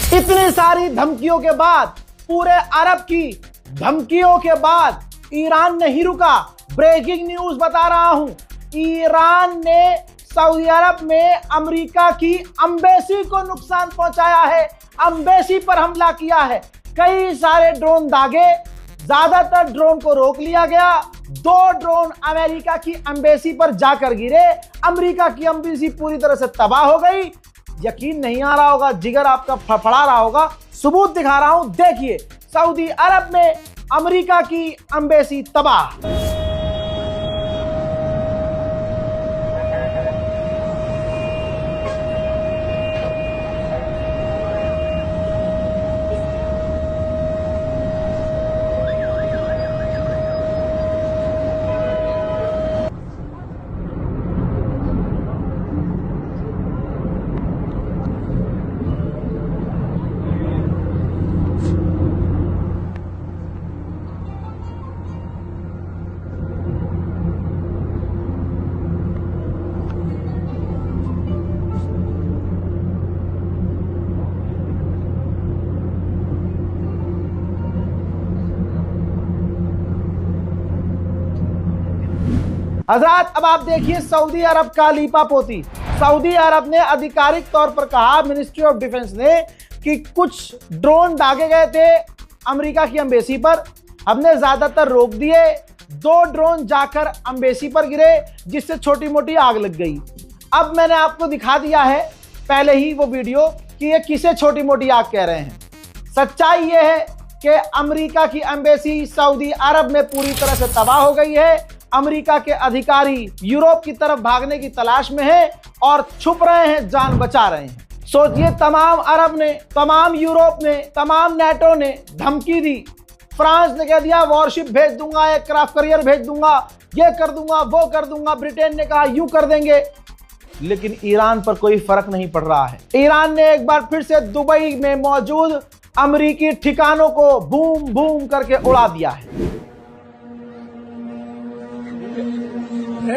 इतनी सारी धमकियों के बाद, पूरे अरब की धमकियों के बाद ईरान नहीं रुका। ब्रेकिंग न्यूज बता रहा हूं, ईरान ने सऊदी अरब में अमेरिका की एम्बेसी को नुकसान पहुंचाया है, एम्बेसी पर हमला किया है। कई सारे ड्रोन दागे, ज्यादातर ड्रोन को रोक लिया गया। 2 ड्रोन अमेरिका की एम्बेसी पर जाकर गिरे। अमेरिका की एम्बेसी पूरी तरह से तबाह हो गई। यकीन नहीं आ रहा होगा, जिगर आपका फड़फड़ा रहा होगा। सबूत दिखा रहा हूं, देखिए। सऊदी अरब में अमेरिका की एम्बेसी तबाह। हजरात, अब आप देखिए सऊदी अरब का लीपापोती। सऊदी अरब ने आधिकारिक तौर पर कहा, मिनिस्ट्री ऑफ डिफेंस ने, कि कुछ ड्रोन दागे गए थे अमेरिका की एम्बेसी पर, हमने ज्यादातर रोक दिए। 2 ड्रोन जाकर एम्बेसी पर गिरे, जिससे छोटी मोटी आग लग गई। अब मैंने आपको दिखा दिया है पहले ही वो वीडियो कि ये किसे छोटी मोटी आग कह रहे हैं। सच्चाई ये है कि अमेरिका की एम्बेसी सऊदी अरब में पूरी तरह से तबाह हो गई है। अमेरिका के अधिकारी यूरोप की तरफ भागने की तलाश में हैं और छुप रहे हैं, जान बचा रहे हैं। सोचिए, तमाम अरब ने, तमाम यूरोप ने, तमाम नेटो ने धमकी दी। फ्रांस ने कह दिया वॉरशिप भेज दूंगा, एक क्राफ्ट करियर भेज दूंगा, ये कर दूंगा, वो कर दूंगा। ब्रिटेन ने कहा यूं कर देंगे। लेकिन ईरान पर कोई फर्क नहीं पड़ रहा है। ईरान ने एक बार फिर से दुबई में मौजूद अमेरिकी ठिकानों को बूम बूम करके उड़ा दिया है। ये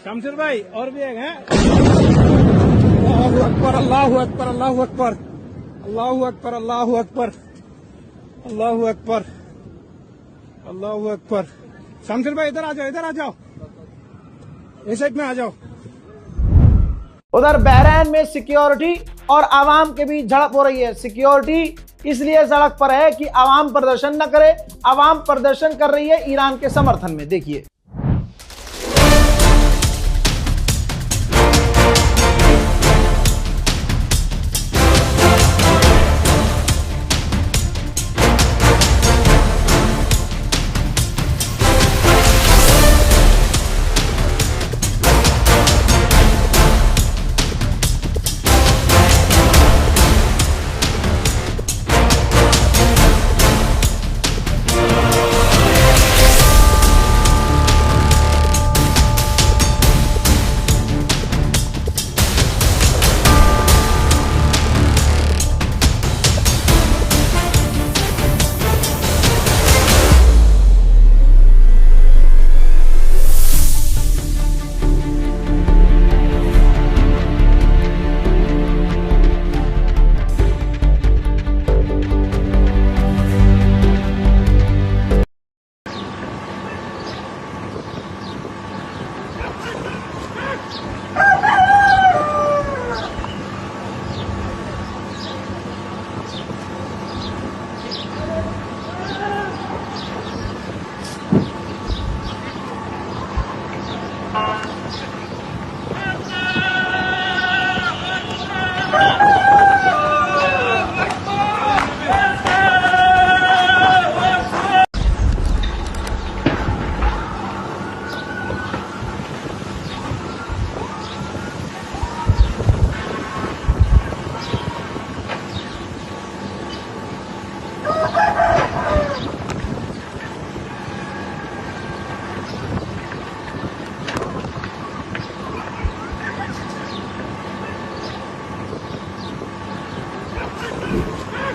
शमशेर भाई, और भी एक है। अल्लाहु अकबर, अल्लाहु अकबर, अल्लाहु अकबर, अल्लाहु अकबर, अल्लाहु अकबर, अल्लाहु अकबर, अल्लाहु अकबर। शमशेर भाई इधर आ जाओ, इधर आ जाओ, इस साइड में आ जाओ। उधर बहरीन में सिक्योरिटी और आवाम के बीच झड़प हो रही है। सिक्योरिटी इसलिए सड़क पर है कि आवाम प्रदर्शन न करे। आवाम प्रदर्शन कर रही है ईरान के समर्थन में। देखिए,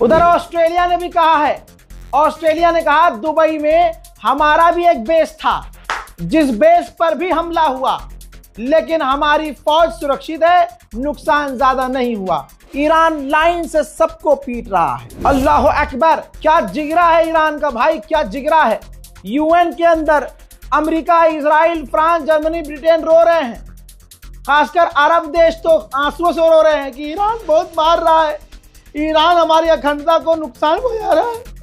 उधर ऑस्ट्रेलिया ने भी कहा है, ऑस्ट्रेलिया ने कहा दुबई में हमारा भी एक बेस था, जिस बेस पर भी हमला हुआ लेकिन हमारी फौज सुरक्षित है, नुकसान ज्यादा नहीं हुआ। ईरान लाइन से सबको पीट रहा है। अल्लाह अकबर, क्या जिगरा है ईरान का भाई, क्या जिगरा है। यूएन के अंदर America, Israel, France, Germany, Britain रो रहे हैं। खासकर अरब देश तो आंसुओं से रो रहे हैं कि ईरान बहुत मार रहा है, ईरान हमारी अखंडता को नुकसान पहुंचा रहा है।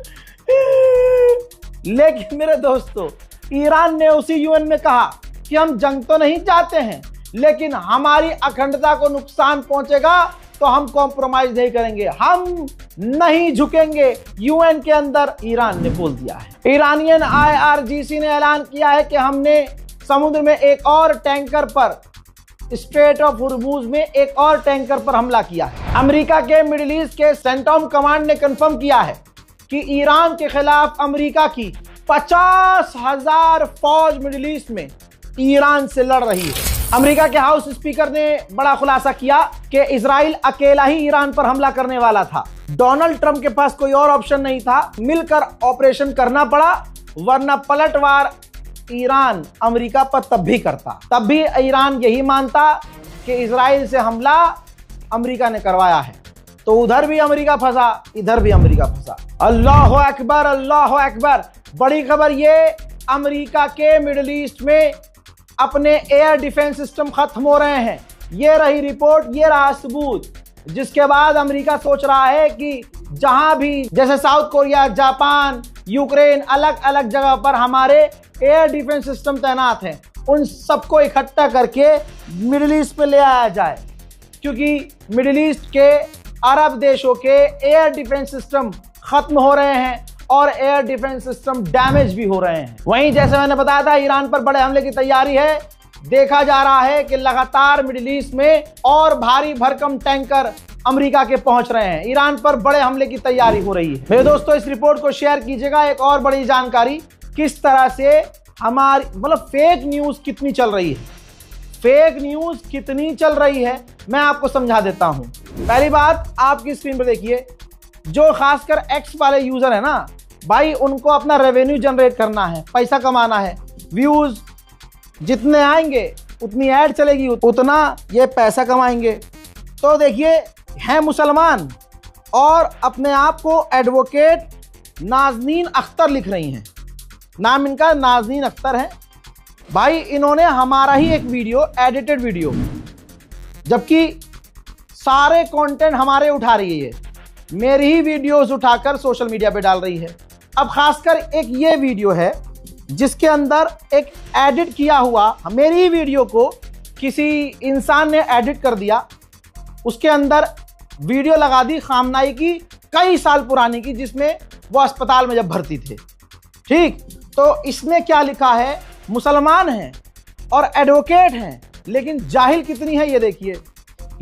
लेकिन मेरे दोस्तों, ईरान ने उसी यूएन में कहा कि हम जंग तो नहीं चाहते हैं, लेकिन हमारी अखंडता को नुकसान पहुंचेगा तो हम कॉम्प्रोमाइज नहीं करेंगे, हम नहीं झुकेंगे। यूएन के अंदर ईरान ने बोल दिया है। ईरानियन IRGC ने ऐलान किया है कि हमने समुद्र में एक और टैंकर पर, स्ट्रेट ऑफ हुर्मुज में एक और टैंकर पर हमला किया है। अमेरिका के मिडिल ईस्ट के सेंटॉम कमांड ने कंफर्म किया है कि ईरान के खिलाफ अमेरिका की 50,000 फौज मिडिल ईस्ट में ईरान से लड़ रही है। अमेरिका के हाउस स्पीकर ने बड़ा खुलासा किया कि इजराइल अकेला ही ईरान पर हमला करने वाला था। डोनाल्ड ट्रंप के पास कोई और ऑप्शन नहीं था, मिलकर ऑपरेशन करना पड़ा, वरना पलटवार ईरान अमेरिका पर तब भी करता। तब भी ईरान यही मानता कि इजराइल से हमला अमेरिका ने करवाया है। तो उधर भी अमेरिका फंसा, इधर भी अमेरिका फंसा। अल्लाह अकबर, अल्लाह अकबर। बड़ी खबर ये, अमेरिका के मिडिल ईस्ट में अपने एयर डिफेंस सिस्टम खत्म हो रहे हैं। ये रही रिपोर्ट, ये रहा सबूत, जिसके बाद अमेरिका सोच रहा है कि जहां भी, जैसे साउथ कोरिया, जापान, यूक्रेन, अलग अलग जगह पर हमारे एयर डिफेंस सिस्टम तैनात हैं, उन सबको इकट्ठा करके मिडिल ईस्ट पे ले आया जाए, क्योंकि मिडिल ईस्ट के अरब देशों के एयर डिफेंस सिस्टम खत्म हो रहे हैं और एयर डिफेंस सिस्टम डैमेज भी हो रहे हैं। वहीं जैसे मैंने बताया था, ईरान पर बड़े हमले की तैयारी है। देखा जा रहा है कि लगातार मिडिल ईस्ट में और भारी भरकम टैंकर अमेरिका के पहुंच रहे हैं। ईरान पर बड़े हमले की तैयारी हो रही है। मेरे दोस्तों, इस रिपोर्ट को शेयर कीजिएगा। एक और बड़ी जानकारी, किस तरह से हमारी फेक न्यूज कितनी चल रही है, फेक न्यूज कितनी चल रही है, मैं आपको समझा देता हूं। पहली बात, आपकी स्क्रीन पर देखिए, जो खासकर एक्स वाले यूजर है ना भाई, उनको अपना रेवेन्यू जनरेट करना है, पैसा कमाना है। व्यूज जितने आएंगे उतनी ऐड चलेगी, उतना ये पैसा कमाएंगे। तो देखिए, हैं मुसलमान और अपने आप को एडवोकेट नाजनीन अख्तर लिख रही हैं। नाम इनका नाजनीन अख्तर है। भाई, इन्होंने हमारा ही एक वीडियो, एडिटेड वीडियो, जबकि सारे कंटेंट हमारे उठा रही है, मेरी ही वीडियोस उठाकर सोशल मीडिया पे डाल रही है। अब खासकर एक ये वीडियो है जिसके अंदर एक एडिट किया हुआ, मेरी ही वीडियो को किसी इंसान ने एडिट कर दिया, उसके अंदर वीडियो लगा दी खामनाई की, कई साल पुरानी की, जिसमें वो अस्पताल में जब भर्ती थे। ठीक, तो इसने क्या लिखा है, मुसलमान हैं और एडवोकेट हैं, लेकिन जाहिल कितनी है ये देखिए।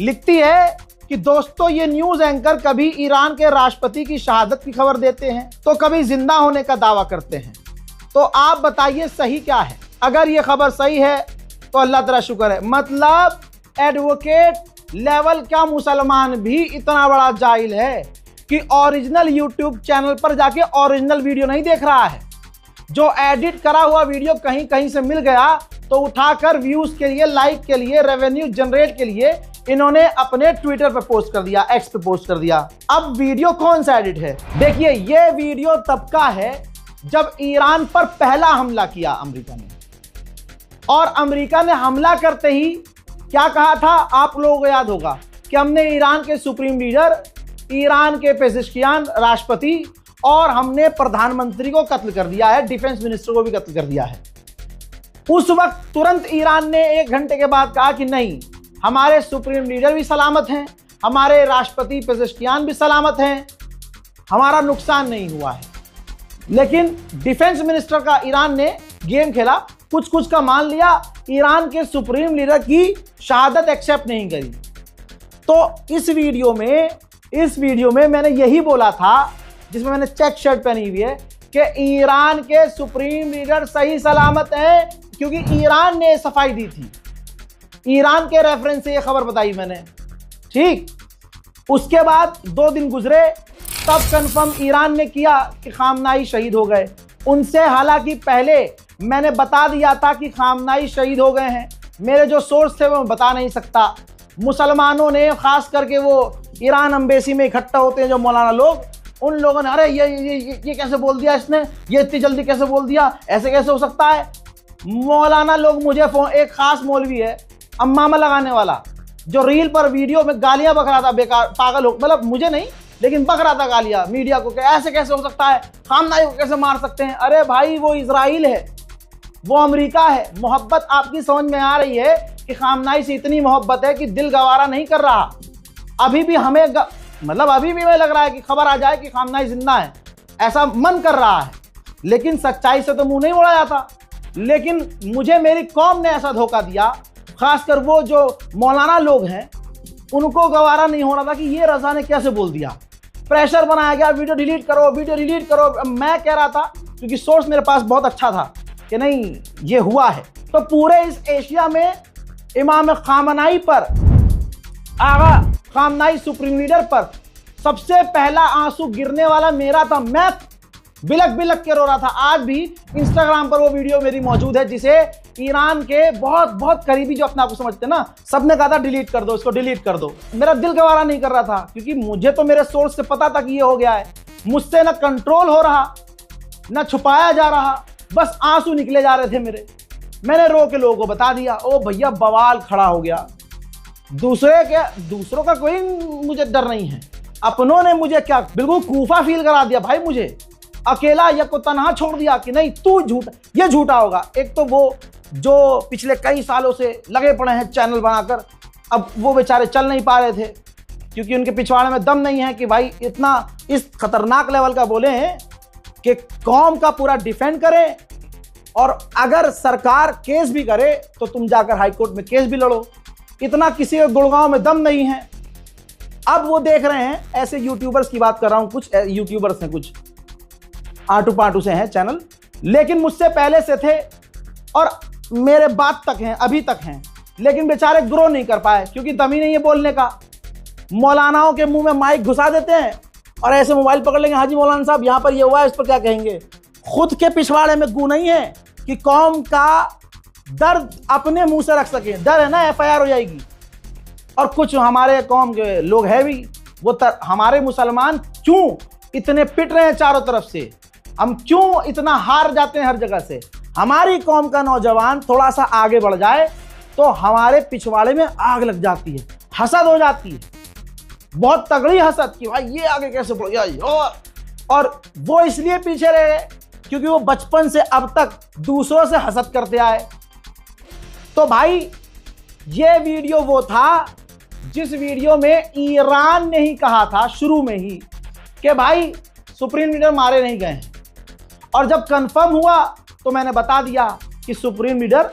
लिखती है कि दोस्तों, ये न्यूज एंकर कभी ईरान के राष्ट्रपति की शहादत की खबर देते हैं तो कभी जिंदा होने का दावा करते हैं। तो आप बताइए सही क्या है? अगर ये खबर सही है तो अल्लाह तेरा शुक्र है। मतलब एडवोकेट लेवल का मुसलमान भी इतना बड़ा जाहिल है कि ओरिजिनल यूट्यूब चैनल पर जाके ओरिजिनल वीडियो नहीं देख रहा है। जो एडिट करा हुआ वीडियो कहीं कहीं से मिल गया तो उठाकर व्यूज के लिए, लाइक के लिए, रेवेन्यू जनरेट के लिए इन्होंने अपने ट्विटर पे पोस्ट कर दिया, एक्स पे पोस्ट कर दिया। अब वीडियो कौन सा एडिट है? देखिए, ये वीडियो तब का है जब ईरान पर पहला हमला किया अमेरिका ने, और अमेरिका ने हमला करते ही क्या कहा था, आप लोगों को याद होगा कि हमने ईरान के सुप्रीम लीडर, ईरान के पेजिशकियान राष्ट्रपति और हमने प्रधानमंत्री को कत्ल कर दिया है, डिफेंस मिनिस्टर को भी कत्ल कर दिया है। उस वक्त तुरंत ईरान ने 1 घंटे के बाद कहा कि नहीं, हमारे सुप्रीम लीडर भी सलामत हैं, हमारे राष्ट्रपति पेजिशकियान भी सलामत हैं, हमारा नुकसान नहीं हुआ है। लेकिन डिफेंस मिनिस्टर का ईरान ने गेम खेला, कुछ कुछ का मान लिया, ईरान के सुप्रीम लीडर की शहादत एक्सेप्ट नहीं करी। तो इस वीडियो में मैंने यही बोला था, जिसमें मैंने चेक शर्ट पहनी हुई है, कि ईरान के सुप्रीम लीडर सही सलामत है, क्योंकि ईरान ने सफाई दी थी। ईरान के रेफरेंस से ये खबर बताई मैंने। ठीक, उसके बाद 2 दिन गुजरे, तब कंफर्म ईरान ने किया कि खामनाई शहीद हो गए। उनसे हालांकि पहले मैंने बता दिया था कि खामनाई शहीद हो गए हैं, मेरे जो सोर्स थे वो मैं बता नहीं सकता। मुसलमानों ने, खास करके वो ईरान एम्बेसी में इकट्ठा होते हैं जो मौलाना लोग, उन लोगों ने अरे ये कैसे बोल दिया इसने, ये इतनी जल्दी कैसे बोल दिया, ऐसे कैसे हो सकता है। मौलाना लोग मुझे फोन, एक खास मौलवी है अम्मामा लगाने वाला, जो रील पर वीडियो में गालियां बक रहा था, बेकार पागल हो, मतलब मुझे नहीं लेकिन बक रहा था गालियां मीडिया को, कि ऐसे कैसे हो सकता है, खामनाई को कैसे मार सकते हैं। अरे भाई वो इजराइल है, वो अमेरिका है। मोहब्बत आपकी समझ में आ रही है कि खामनाई से इतनी मोहब्बत है कि दिल गवारा नहीं कर रहा। अभी भी हमें मतलब अभी भी हमें लग रहा है कि खबर आ जाए कि खामनाई जिंदा है, ऐसा मन कर रहा है, लेकिन सच्चाई से तो मुंह नहीं मोड़ा जाता। लेकिन मुझे मेरी कौम ने ऐसा धोखा दिया, खासकर वो जो मौलाना लोग हैं, उनको गवारा नहीं हो रहा था कि ये रजा ने कैसे बोल दिया। प्रेशर बनाया गया, वीडियो डिलीट करो, वीडियो डिलीट करो। मैं कह रहा था, क्योंकि सोर्स मेरे पास बहुत अच्छा था कि नहीं ये हुआ है, तो पूरे इस एशिया में इमाम खामनाई पर, आगा खामनाई सुप्रीम लीडर पर सबसे पहला आंसू गिरने वाला मेरा था। मैं बिलक बिलक के रो रहा था। आज भी इंस्टाग्राम पर वो वीडियो मेरी मौजूद है, जिसे ईरान के बहुत बहुत करीबी जो अपने आप को समझते हैं ना, सबने कहा था डिलीट कर दो इसको, डिलीट कर दो। मेरा दिल गवारा नहीं कर रहा था, क्योंकि मुझे तो मेरे सोर्स से पता था कि ये हो गया है। मुझसे ना कंट्रोल हो रहा, ना छुपाया जा रहा, बस आंसू निकले जा रहे थे मेरे। मैंने रो के लोगों को बता दिया। ओ भैया बवाल खड़ा हो गया। दूसरों का कोई मुझे डर नहीं है, अपनों ने मुझे क्या बिल्कुल कूफा फील करा दिया भाई, मुझे अकेला या को तनहा छोड़ दिया कि नहीं तू झूठा, ये झूठा होगा। एक तो वो जो पिछले कई सालों से लगे पड़े हैं चैनल बनाकर, अब वो बेचारे चल नहीं पा रहे थे क्योंकि उनके पिछवाड़े में दम नहीं है कि भाई इतना इस खतरनाक लेवल का बोले हैं कि कौम का पूरा डिफेंड करें, और अगर सरकार केस भी करे तो तुम जाकर हाईकोर्ट में केस भी लड़ो। इतना किसी के गुड़गांव में दम नहीं है। अब वो देख रहे हैं, ऐसे यूट्यूबर्स की बात कर रहा हूं, कुछ यूट्यूबर्स हैं, कुछ आटू पाटू से हैं चैनल, लेकिन मुझसे पहले से थे और मेरे बाद तक हैं, अभी तक हैं, लेकिन बेचारे ग्रो नहीं कर पाए क्योंकि दम ही नहीं है बोलने का। मौलानाओं के मुंह में माइक घुसा देते हैं और ऐसे मोबाइल पकड़ लेंगे, हाजी मौलाना साहब यहाँ पर ये हुआ है, इस पर क्या कहेंगे। खुद के पिछवाड़े में गू नहीं है कि कौम का दर्द अपने मुंह से रख सके। डर है ना FIR हो जाएगी। और कुछ हमारे कौम के लोग हैं भी, वो हमारे मुसलमान क्यों इतने पिट रहे हैं चारों तरफ से, हम क्यों इतना हार जाते हैं हर जगह से। हमारी कौम का नौजवान थोड़ा सा आगे बढ़ जाए तो हमारे पिछवाड़े में आग लग जाती है, हसद हो जाती है, बहुत तगड़ी हसद की भाई ये आगे कैसे बढ़ गया। और वो इसलिए पीछे रहे क्योंकि वो बचपन से अब तक दूसरों से हसद करते आए। तो भाई ये वीडियो वो था जिस वीडियो में ईरान ने ही कहा था शुरू में ही कि भाई सुप्रीम लीडर मारे नहीं गए, और जब कंफर्म हुआ तो मैंने बता दिया कि सुप्रीम लीडर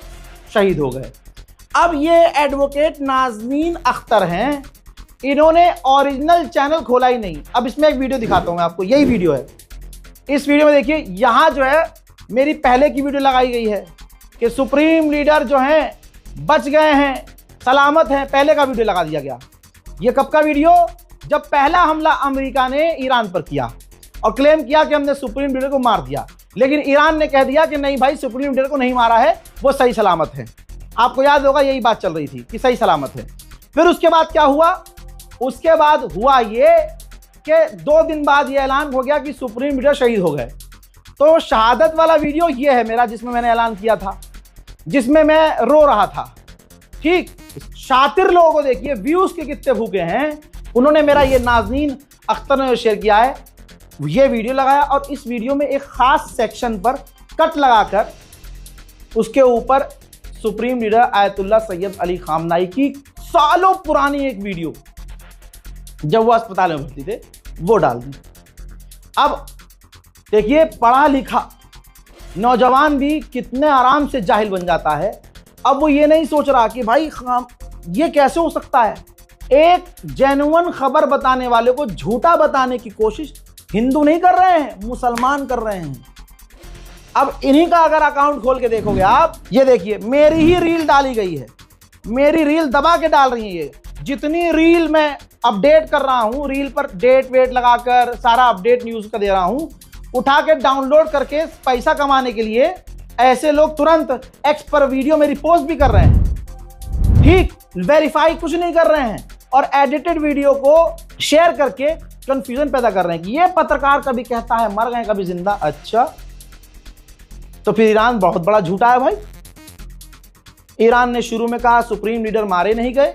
शहीद हो गए। अब ये एडवोकेट नाज़नीन अख्तर हैं, इन्होंने ओरिजिनल चैनल खोला ही नहीं। अब इसमें एक वीडियो दिखाता हूं मैं आपको, यही वीडियो है। इस वीडियो में देखिए, यहां जो है मेरी पहले की वीडियो लगाई गई है कि सुप्रीम लीडर जो हैं बच गए हैं, सलामत हैं, पहले का वीडियो लगा दिया गया। ये कब का वीडियो? जब पहला हमला अमेरिका ने ईरान पर किया और क्लेम किया कि हमने सुप्रीम लीडर को मार दिया, लेकिन ईरान ने कह दिया कि नहीं भाई सुप्रीम लीडर को नहीं मारा है, वो सही सलामत है। आपको याद होगा यही बात चल रही थी कि सही सलामत है। फिर उसके बाद क्या हुआ? उसके बाद हुआ ये कि 2 दिन बाद ये ऐलान हो गया कि सुप्रीम लीडर शहीद हो गए। तो शहादत वाला वीडियो ये है मेरा, जिसमें मैंने ऐलान किया था, जिसमें मैं रो रहा था। ठीक, शातिर लोगों को देखिए व्यूज के कितने भूखे हैं। उन्होंने मेरा ये नाज़नीन अख्तर ने शेयर किया है, ये वीडियो लगाया और इस वीडियो में एक खास सेक्शन पर कट लगाकर उसके ऊपर supreme leader Ayatollah Syed Ali खामनाई की सालों पुरानी एक वीडियो जब वो अस्पताल में भर्ती थे वो डाल दी। अब देखिए पढ़ा लिखा नौजवान भी कितने आराम से जाहिल बन जाता है। अब वो ये नहीं सोच रहा कि भाई ये कैसे हो सकता है। एक जेन्युइन खबर बताने वाले को झूठा बताने की कोशिश हिंदू नहीं कर रहे हैं, मुसलमान कर रहे हैं। अब इन्हीं का अगर अकाउंट खोल के देखोगे आप, ये देखिए मेरी ही रील डाली गई है, मेरी रील दबा के डाल रही है। ये जितनी रील मैं अपडेट कर रहा हूं, रील पर डेट वेट लगाकर सारा अपडेट न्यूज का दे रहा हूं, उठा के डाउनलोड करके पैसा कमाने के लिए ऐसे लोग तुरंत एक्स पर वीडियो मेरी पोस्ट भी कर रहे हैं। ठीक, वेरीफाई कुछ नहीं कर रहे हैं और एडिटेड वीडियो को शेयर करके कंफ्यूजन पैदा कर रहे हैं कि ये पत्रकार कभी कहता है मर गए कभी जिंदा। अच्छा, तो फिर ईरान बहुत बड़ा झूठा है भाई। ईरान ने शुरू में कहा सुप्रीम लीडर मारे नहीं गए,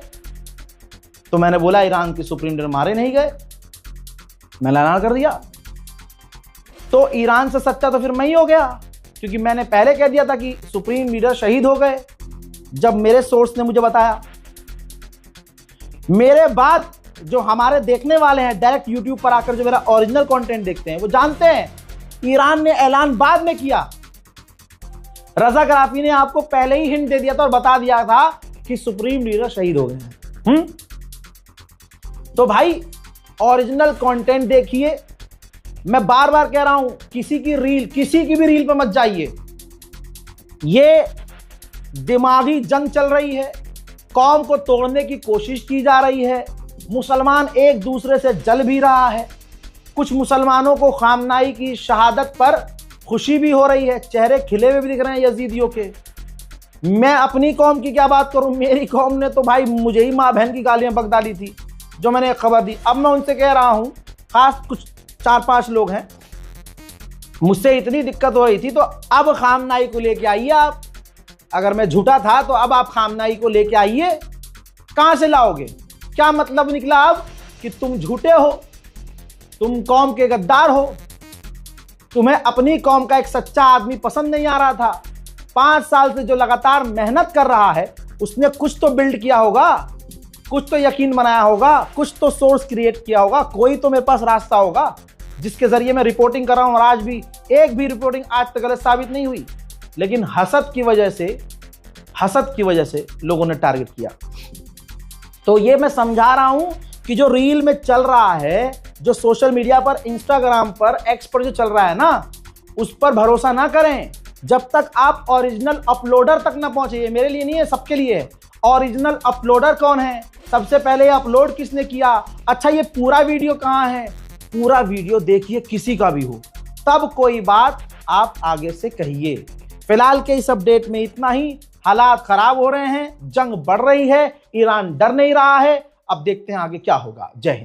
तो मैंने बोला ईरान के सुप्रीम लीडर मारे नहीं गए, मैंने ऐलान कर दिया। तो ईरान से सच्चा तो फिर मैं ही हो गया, क्योंकि मैंने पहले कह दिया था कि सुप्रीम लीडर शहीद हो गए, जब मेरे सोर्स ने मुझे बताया। मेरे बाद जो हमारे देखने वाले हैं डायरेक्ट यूट्यूब पर आकर जो मेरा ओरिजिनल कंटेंट देखते हैं, वो जानते हैं ईरान ने ऐलान बाद में किया। रजा गराफी ने आपको पहले ही हिंट दे दिया था और बता दिया था कि सुप्रीम लीडर शहीद हो गए हैं। तो भाई ओरिजिनल कंटेंट देखिए। मैं बार बार कह रहा हूं, किसी की भी रील पर मत जाइए। ये दिमागी जंग चल रही है, कौम को तोड़ने की कोशिश की जा रही है, मुसलमान एक दूसरे से जल भी रहा है। कुछ मुसलमानों को खामनाई की शहादत पर खुशी भी हो रही है, चेहरे खिले हुए भी दिख रहे हैं यजीदियों के। मैं अपनी कौम की क्या बात करूं, मेरी कौम ने तो भाई मुझे ही माँ बहन की गालियां बक डाली थी जो मैंने एक खबर दी। अब मैं उनसे कह रहा हूं, खास कुछ 4-5 लोग हैं, मुझसे इतनी दिक्कत हो रही थी तो अब खामनाई को लेके आइए आप। अगर मैं झूठा था तो अब आप खामनाई को लेके आइए। कहां से लाओगे? क्या मतलब निकला अब कि तुम झूठे हो, तुम कौम के गद्दार हो, तुम्हें अपनी कौम का एक सच्चा आदमी पसंद नहीं आ रहा था। 5 साल से जो लगातार मेहनत कर रहा है उसने कुछ तो बिल्ड किया होगा, कुछ तो यकीन बनाया होगा, कुछ तो सोर्स क्रिएट किया होगा, कोई तो मेरे पास रास्ता होगा जिसके जरिए मैं रिपोर्टिंग कर रहा हूं। और आज भी एक भी रिपोर्टिंग आज तक गलत साबित नहीं हुई, लेकिन हसद की वजह से लोगों ने टारगेट किया। तो ये मैं समझा रहा हूं कि जो रील में चल रहा है, जो सोशल मीडिया पर, इंस्टाग्राम पर, एक्स पर जो चल रहा है ना, उस पर भरोसा ना करें जब तक आप ओरिजिनल अपलोडर तक ना पहुंचे। मेरे लिए नहीं है, सबके लिए है। ओरिजिनल अपलोडर कौन है, सबसे पहले अपलोड किसने किया, अच्छा ये पूरा वीडियो कहां है, पूरा वीडियो देखिए किसी का भी हो, तब कोई बात आप आगे से कहिए। फिलहाल के इस अपडेट में इतना ही। हालात खराब हो रहे हैं, जंग बढ़ रही है, ईरान डर नहीं रहा है। अब देखते हैं आगे क्या होगा। जय हिंद।